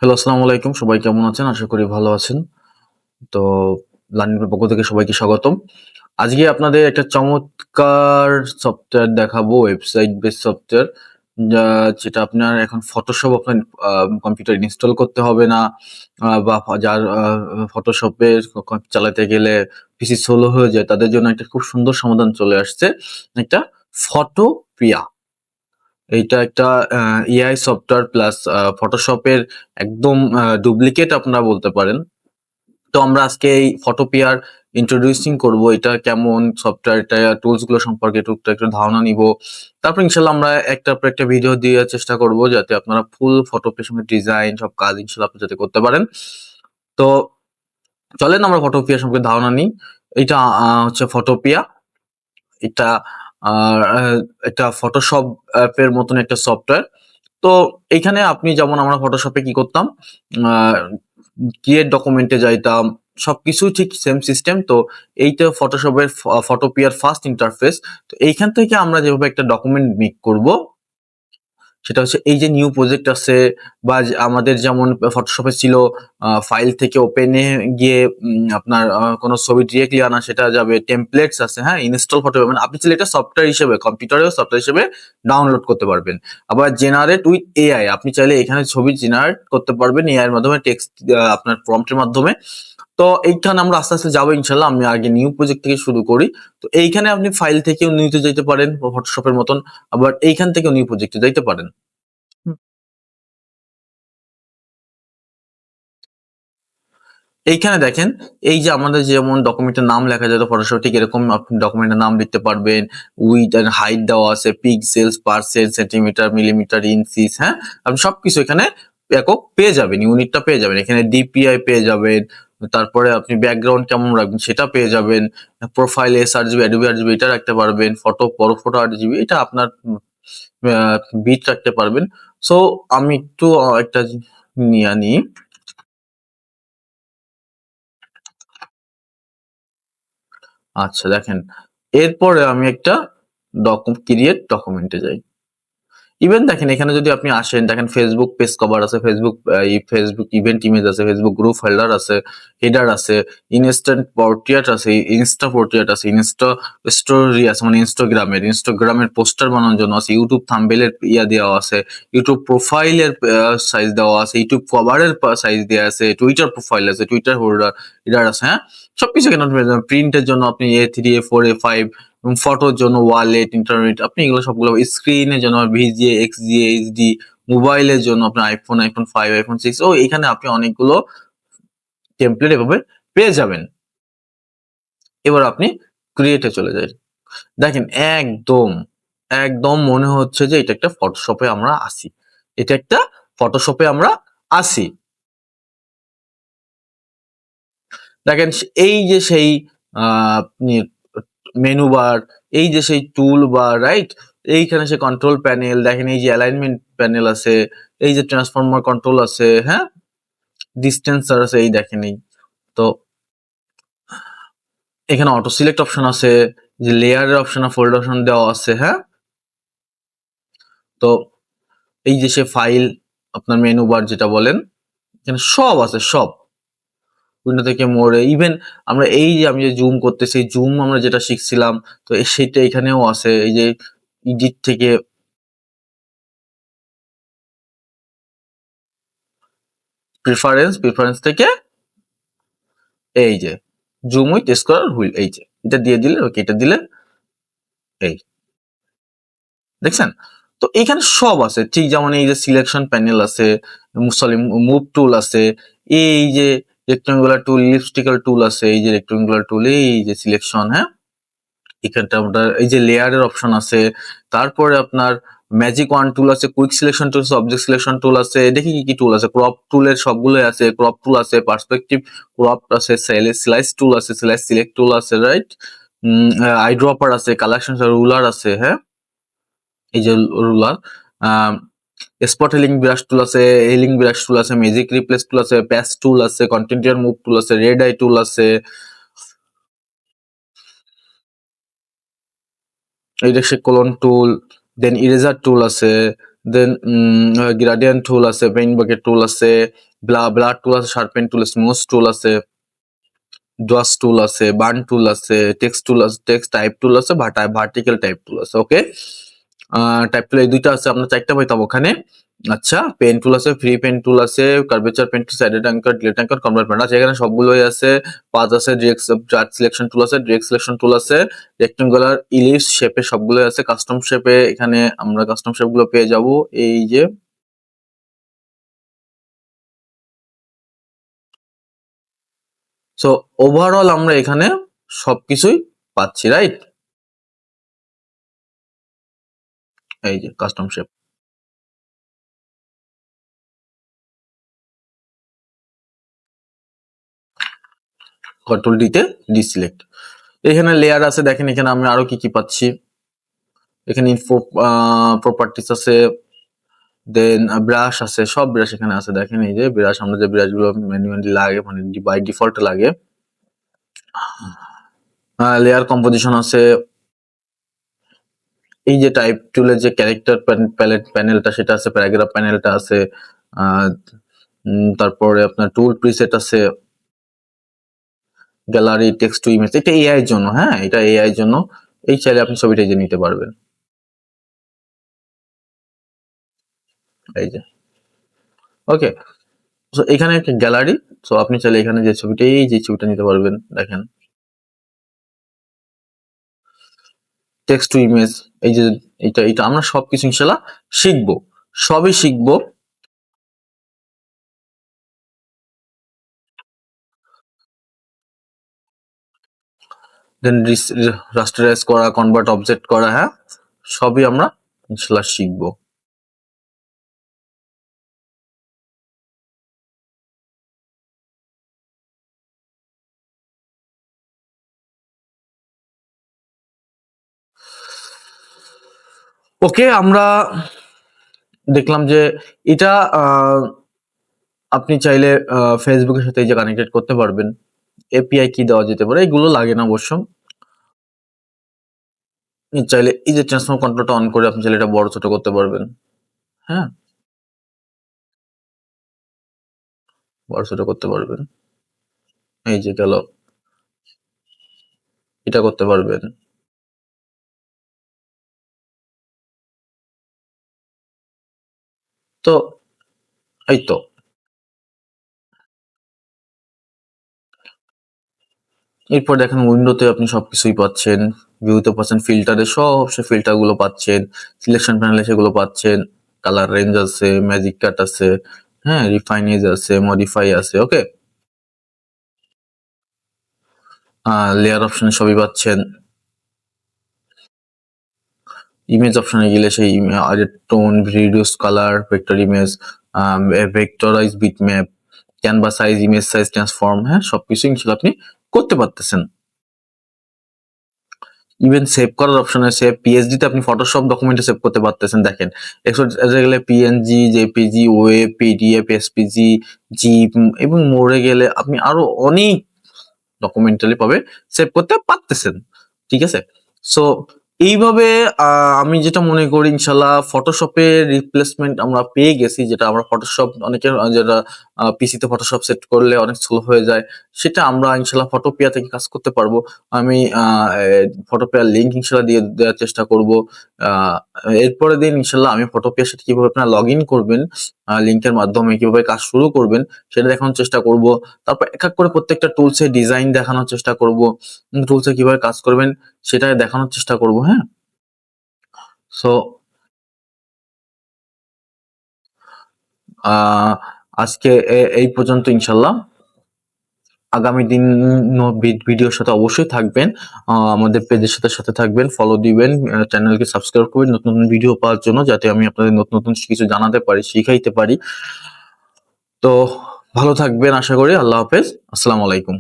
Hello, আসসালামু আলাইকুম। সবাই কেমন আছেন? আশা করি ভালো আছেন। তো লার্নিং এর পক্ষ থেকে সবাইকে স্বাগতম। আজকে আপনাদের একটা চমৎকার সফটওয়্যার দেখাবো, ওয়েবসাইট বেস সফটওয়্যার। যা যেটা আপনার এখন ফটোশপ আপনার কম্পিউটারে ইনস্টল করতে হবে না। বা যার ফটোশপে চালাতে গেলে পিসি স্লো হয়ে যায়, তাদের জন্য একটা খুব সুন্দর সমাধান চলে আসছে। একটা ফটোপিয়া। এইটা একটা এআই সফটওয়্যার প্লাস ফটোশপের একদম ডুপ্লিকেট আপনারা বলতে পারেন। তো আমরা আজকে এই ফটোপিয়ার ইন্ট্রোডিউসিং করব। এটা কেমন সফটওয়্যার, এটা টুলস গুলো সম্পর্কে টুকটাক একটু ধারণা নিব। তারপর ইনশাল্লাহ আমরা একটার পর একটা ভিডিও দিয়ে চেষ্টা করব যাতে আপনারা ফুল ফটোপিয়ার সঙ্গে ডিজাইন সব কাজ ইনশাল্লাহ আপনি যাতে করতে পারেন। তো চলেন আমরা ফটোপিয়া সম্পর্কে ধারণা নিই। এটা হচ্ছে ফটোপিয়া। এটা একটা ফটোশপ অ্যাপের মতন একটা সফটওয়্যার। তো এইখানে আপনি যেমন আমরা ফটোশপে কি করতাম, ক্রিয়েট ডকুমেন্টে যাইতাম, সবকিছু ঠিক সেম সিস্টেম। তো এইটা ফটোশপের ফটোপিয়ার ফার্স্ট ইন্টারফেস। তো এইখান থেকে আমরা যেভাবে একটা ডকুমেন্ট মেক করব, সেটা হচ্ছে এই যে নিউ প্রজেক্ট আছে বা আমাদের যেমন ফটোশপে ছিল ফাইল থেকে ওপেনে গিয়ে আপনার কোনো ছবি ডিরেক্টলি আনা, সেটা যাবে টেমপ্লেটস আছে, হ্যাঁ, ইনস্টল ফটো, মানে আপনি চাইলে এটা সফটওয়্যার হিসেবে কম্পিউটারেও সফটওয়্যার হিসেবে ডাউনলোড করতে পারবেন। আবার জেনারেট উইথ এআই, আপনি চাইলে এখানে ছবি জেনারেট করতে পারবেন এআই এর মাধ্যমে, টেক্সট আপনার প্রম্পটের মাধ্যমে। তো এইখানে আমরা আস্তে আস্তে যাবো ইনশাল্লাহ। আমি আগে নিউ প্রজেক্ট থেকে শুরু করি। তো এইখানে আপনি ফাইল থেকেও নিতে যেতে পারেন ফটোশপের মতন, আবার এইখান থেকেও নিউ প্রজেক্টে যাইতে পারেন। এইখানে দেখেন, এই যে আমাদের যেমন ডকুমেন্টের নাম লেখা যেত ফটোশপ, ঠিক এরকম আপনি ডকুমেন্টের নাম লিখতে পারবেন। উইথ এন্ড হাইট দেওয়া আছে, pixels, percent, centimetre, millimetre, inches, হ্যাঁ, আপনি সবকিছু এখানে একক পেয়ে যাবেন, ইউনিটটা পেয়ে যাবেন, এখানে ডিপিআই পেয়ে যাবেন। তারপরে আপনি ব্যাকগ্রাউন্ড কেমন রাখবেন সেটা পেয়ে যাবেন। প্রোফাইল এসআরজিবি, অ্যাডোবি আরজিবি এটা রাখতে পারবেন। ফটো বড় ফটো আরজিবি এটা আপনার বিট রাখতে পারবেন। সো আমি একটু একটা নিয়ে নিই। আচ্ছা দেখেন, এরপরে আমি একটা ক্রিয়েট ডকুমেন্টে যাই। ইভেন দেখেন এখানে যদি আপনি আসেন, দেখেন ফেসবুক পেজ কভার আছে, ফেসবুক ইভেন্ট ইমেজ আছে, ফেসবুক গ্রুপ হোল্ডার আছে, হেডার আছে, ইনস্ট্যান্ট পোর্ট্রেট আছে, ইনস্টা পোর্ট্রেট আছে, ইনস্টা স্টোরি আছে, মানে ইনস্টাগ্রামের পোস্টার বানানোর জন্য আছে, ইউটিউব থাম্বনেলের দেওয়া আছে, ইউটিউব প্রোফাইলের সাইজ দেওয়া আছে, ইউটিউব কভারের সাইজ দেওয়া আছে, টুইটার প্রোফাইল আছে, টুইটার হোল্ডার হেডার আছে, হ্যাঁ, সবকিছু এখানে প্রিন্টের জন্য আপনি A3 A4 A5, এবং ফটোর জন্য ওয়ালেট, ইন্টারনেট, আপনি এগুলো সবগুলো, স্ক্রিনের জন্য ভিজিএ, এক্সজিএ, এইচডি, মোবাইলের জন্য আপনার আইফোন 5, আইফোন 6। ও এখানে আপনি অনেকগুলো টেমপ্লেট এভাবে পেয়ে যাবেন। এবার আপনি ক্রিয়েটে চলে যাই। দেখেন একদম একদম মনে হচ্ছে যে এটা একটা ফটোশপে আমরা আসি, এটা একটা ফটোশপে আমরা আসি। দেখেন এই যে সেই মেনু বার, এই যে সেই টুল বার, রাইট, এইখানে সে কন্ট্রোল প্যানেল, দেখেন এই যে অ্যালাইনমেন্ট প্যানেল আছে, এই যে ট্রান্সফর্মার কন্ট্রোল আছে, হ্যাঁ, ডিস্টেন্সার আছে, এই দেখেন এই। তো এখানে অটো সিলেক্ট অপশন আছে, যে লেয়ারের অপশন আর ফোল্ড অপশন দেওয়া আছে, হ্যাঁ। তো এই যে সে ফাইল, আপনার মেনু বার যেটা বলেন, এখানে সব আছে, সব উইন্ডো থেকে মোড়ে, ইভেন আমরা এই যে আমি যে জুম করতেছি, জুম আমরা যেটা শিখছিলাম, তো সেটা এখানেও আছে। এই যে ইডিট থেকে প্রিফারেন্স থেকে এই যে জুম উইথ স্কোয়ার হুইল, এই যে এটা দিয়ে দিলে, ওকে, এটা দিলে এই দেখছেন। তো এখানে সব আছে, ঠিক যেমন এই যে সিলেকশন প্যানেল আছে, সরি মুভ টুল আছে, এই যে রেক্টাঙ্গুলার টুল, ইলিপস্টিক্যাল টুল আছে, এই যে রেক্টাঙ্গুলার টুল, এই যে সিলেকশন, হ্যাঁ, এখানটা আপনার এই যে লেয়ারের অপশন আছে। তারপরে আপনার ম্যাজিক ওয়ান টুল আছে, কুইক সিলেকশন টুল আছে, অবজেক্ট সিলেকশন টুল আছে, দেখি কি কি টুল আছে, ক্রপ টুলের সবগুলোই আছে, ক্রপ টুল আছে, পার্সপেক্টিভ ক্রপ আছে, স্লাইস টুল আছে, স্লাইস সিলেক্ট টুল আছে, রাইট, আই ড্রপার আছে, কালেকশন রুলার আছে, হ্যাঁ, এই যে রুলার, স্পট হেলিং ব্রাশ টুল আছে, হেলিং ব্রাশ টুল আছে, ম্যাজিক রিপ্লেস টুল আছে, প্যাচ টুল আছে, কন্টেন্টিয়ার মুভ টুল আছে, রেড আই টুল আছে, এই যে কোলন টুল, দেন ইরেজার টুল আছে, দেন গ্রেডিয়েন্ট টুল আছে, পেইন্ট বাকেট টুল আছে, ব্লাড টুল আছে, শার্পেন টুল, স্মুথ টুল আছে, ডস টুল আছে, বার্ন টুল আছে, টেক্সট টুল আছে, টেক্সট টাইপ টুল আছে, ভার্টিক্যাল টাইপ টুল আছে। ওকে, টাইপ টুল এই দুইটা আছে, আমরা চারটা পাইতাম ওখানে। আচ্ছা, পেন টুল আছে, ফ্রি পেন টুল আছে, curvature pen tool, sided anchor, delete anchor, convert pen আছে, এখানে সবগুলোই আছে। পাথ আছে, ড্রাগ সিলেকশন টুল আছে, ড্রেক সিলেকশন টুল আছে, রেক্টেঙ্গুলার, ইলিপস শেপে সবগুলোই আছে, কাস্টম শেপে এখানে আমরা কাস্টম শেপ গুলো পেয়ে যাব। এই যে সো ওভারঅল আমরা এখানে সবকিছুই পাচ্ছি, রাইট? এই যে কাস্টম শেপ, কন্ট্রোল ডিতে ডিসিলেক্ট। এখানে লেয়ার আছে, দেখেন এখানে আমরা আরো কি কি পাচ্ছি। এখানে ইনফো প্রপার্টিস আছে, দেন ব্রাশ আছে, সব ব্রাশ এখানে আছে। দেখেন এই যে ব্রাশ, আমরা যে ব্রাশ গুলো ম্যানুয়ালি লাগে, মানে বাই ডিফল্ট লাগে। লেয়ার কম্পোজিশন আছে। এই যে টাইপ টুলের যে ক্যারেক্টার প্যালেট প্যানেলটা সেটা আছে, প্যারাগ্রাফ প্যানেলটা আছে, তারপরে আপনার টুল প্রিসেট আছে, গ্যালারি, টেক্সট টু ইমেজ, এটা এআই এর জন্য। হ্যাঁ, এটা এআই এর জন্য। এই চাইলে আপনি ছবিটা যে নিতে পারবেন। এই যে ওকে, সো এখানে একটা গ্যালারি, সো আপনি চাইলে এখানে যে ছবিটা, এই যে ছবিটা নিতে পারবেন। দেখেন টেক্সট টু ইমেজ, এই যে এটা এটা আমরা সবকিছু ইনশাআল্লাহ শিখবো, সবই শিখবো। দেন রাস্টারাইজ করা, কনভার্ট অবজেক্ট করা, হ্যাঁ, সবই আমরা ইনশাআল্লাহ শিখবো। ওকে, আমরা দেখলাম যে এটা আপনি চাইলে ফেসবুকের সাথে এই যে কানেক্টেড করতে পারবেন, এপিআই কি দেওয়া যেতে পারে, এগুলো লাগে না অবশ্য। চাইলে এই যে ট্রান্সফর্ম কন্ট্রোলটা অন করে আপনি চাইলে এটা বড় ছোট করতে পারবেন। হ্যাঁ, বড় ছোট করতে পারবেন। এই যে গেল, এটা করতে পারবেন। তো এই তো এরপর দেখেন উইন্ডোতে আপনি সবকিছুই পাচ্ছেন, ভিউতে পাচ্ছেন, ফিল্টারে সব সে ফিল্টার গুলো পাচ্ছেন, সিলেকশন প্যানেলে সেগুলো পাচ্ছেন, কালার রেঞ্জ আছে, ম্যাজিক কাট আছে, হ্যাঁ, রিফাইনেজ আছে, মডিফাই আছে। ওকে, লেয়ার অপশনে সবই পাচ্ছেন। ইমেজ অপশনে গেলে সেই tone, reduce colour, vector image, vectorize bitmap, canvas size, image size transform, হ্যাঁ, সবকিছু ইনশাআল্লাহ আপনি করতে পারতেছেন। ইভেন সেভ করার অপশন আছে, পিএসডি তে আপনি ফটোশপ ডকুমেন্টে সেভ করতে পারতেছেন। দেখেন গেলে পিএনজি, জেপিজি, ওয়েব, পিডিএফ, এসপিজি, জিপ এবং মোড়ে গেলে আপনি আরো অনেক ডকুমেন্টালি পাবে সেভ করতে পারতেছেন। ঠিক আছে, সো এইভাবে আমি যেটা মনে করি ইনশাল্লাহ ফটোশপের রিপ্লেসমেন্ট আমরা পেয়ে গেছি, যেটা আমরা ফটোশপ অনেকের যেটা পিসিতে ফটোশপ সেট করলে অনেক স্লো হয়ে যায়, সেটা আমরা ইনশাল্লাহ ফটোপিয়া থেকে কাজ করতে পারবো। আমি ফটোপিয়ার লিঙ্ক ইনশাল্লাহ দিয়ে দেওয়ার চেষ্টা করব। এরপরে দিন ইনশাল্লাহ আমি ফটোপিয়ার সাথে কিভাবে আপনারা লগ ইন করবেন, লিঙ্কের মাধ্যমে কিভাবে কাজ শুরু করবেন সেটা দেখানোর চেষ্টা করব। তারপর এক এক করে প্রত্যেকটা টুলসের ডিজাইন দেখানোর চেষ্টা করব, টুলসে কিভাবে কাজ করবেন সেটা দেখানোর চেষ্টা করব। হ্যাঁ, সো আজকে এই পর্যন্ত ইনশাল্লাহ। আগামী দিন ভিডিওর সাথে অবশ্যই থাকবেন, আমাদের পেজের সাথে থাকবেন, ফলো দিবেন, চ্যানেলকে সাবস্ক্রাইব করবেন নতুন নতুন ভিডিও পাওয়ার জন্য, যাতে আমি আপনাদের নতুন নতুন কিছু জানাতে পারি, শিখাইতে পারি। তো ভালো থাকবেন আশা করি। আল্লাহ হাফেজ, আসসালামু আলাইকুম।